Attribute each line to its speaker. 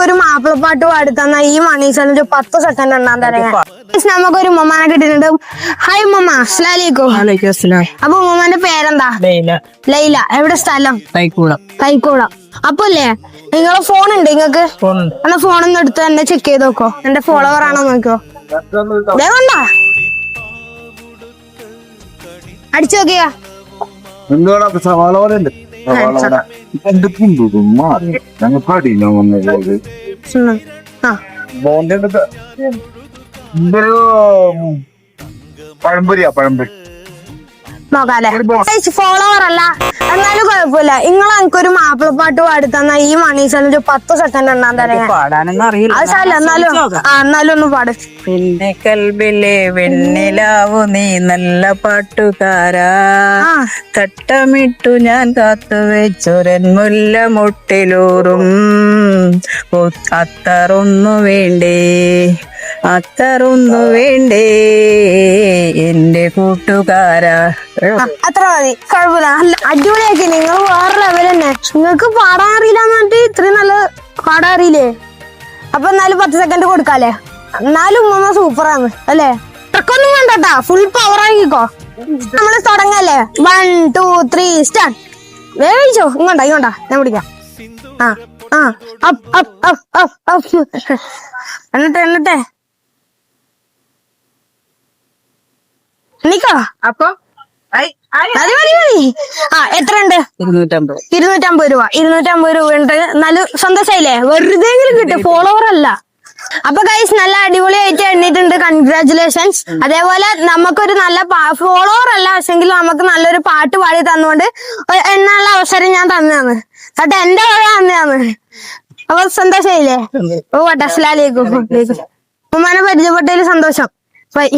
Speaker 1: ഒരു മാപ്പിളപ്പാട്ട് പാടിത്തന്ന ഈ മണി ചലഞ്ച് 10 സെക്കൻഡ് ഉണ്ടാൻ തരാം. നമുക്കൊരു ഉമ്മമാനെ കിട്ടിയിട്ടുണ്ട്. ഹായ് ഉമ്മ, അസ്സലാമലൈക്കും. അപ്പൊ ഉമ്മമാന്റെ പേരെന്താ? ലൈല. എവിടെ സ്ഥലം? കൈക്കൂളം. അപ്പൊ അല്ലേ നിങ്ങളെ ഫോൺ ഉണ്ട് നിങ്ങക്ക്? എന്നാ ഫോണൊന്ന് എടുത്ത് എന്നെ ചെക്ക് ചെയ്ത് നോക്കോ, എന്റെ ഫോളോവർ ആണോ നോക്കോ. വേണ്ട അടിച്ചു നോക്കിയാ നോക്കാല്ലേ. ഫോളോവർ അല്ല എന്നാലും കുഴപ്പമില്ല. നിങ്ങൾ എനിക്കൊരു മാപ്പിളപ്പാട്ട് പാടിത്തന്ന ഈ മണി ചലഞ്ച് 10 സെക്കൻഡ് ഉണ്ടാൻ തരാം. എന്നാലും ഒന്ന് പാട്.
Speaker 2: പിന്നെ കൽബിലെ വെണ്ണിലാവു നീ നല്ല പാട്ടുകാരാ, തട്ടമിട്ടു ഞാൻ കാത്തുവെച്ചൊരൻ മുല്ല മുട്ടിലൂറും അത്തറൊന്നു വേണ്ടേ എന്റെ കൂട്ടുകാരാ.
Speaker 1: അത്ര മതി, കുഴപ്പമില്ല. നല്ല അടിപൊളിയാക്കി. നിങ്ങൾ വേറെ ലെവൽ തന്നെ. നിങ്ങൾക്ക് പാടാൻ അറിയില്ലാന്ന് പറഞ്ഞിട്ട് ഇത്രയും നല്ല പാടാൻ അറിയില്ലേ? അപ്പൊ എന്നാലും 10 സെക്കൻഡ് കൊടുക്കാല്ലേ. എന്നാലും ഉമ്മ സൂപ്പറാണ് അല്ലേ? ട്രക്കൊന്നും വേണ്ടട്ടാ, ഫുൾ പവർ ആക്കിക്കോ. നമ്മള് തുടങ്ങല്ലേ. 1 2 3 സ്റ്റാർട്ട്. വേവിച്ചോ. ഇങ്ങോട്ടാ ഞാൻ പിടിക്കാം. എന്നിട്ടെ നിക്കോ.
Speaker 2: അപ്പൊ
Speaker 1: മതി. എത്ര ഉണ്ട്? 250 രൂപ. 250 രൂപ ഉണ്ട്. നല്ല സന്തോഷായില്ലേ? വെറുതെ കിട്ടും, ഫോളോവർ അല്ല. അപ്പൊ ഗൈസ് നല്ല അടിപൊളിയായിട്ട് എണ്ണിട്ടുണ്ട്. കൺഗ്രാറ്റുലേഷൻസ്. അതേപോലെ നമുക്കൊരു നല്ല ഫോളോവർ അല്ല, പക്ഷെങ്കിൽ നമുക്ക് നല്ലൊരു പാട്ട് പാടി തന്നുകൊണ്ട് എന്നുള്ള അവസരം ഞാൻ തന്നെയാണ് കേട്ടോ. എന്റെ വഴി തന്നെയാണ്. അപ്പൊ സന്തോഷായില്ലേ? ഓ വട്ടസ്ലാലേക്കും ഉമ്മാനെ പരിചയപ്പെട്ടതിൽ സന്തോഷം. ബൈ.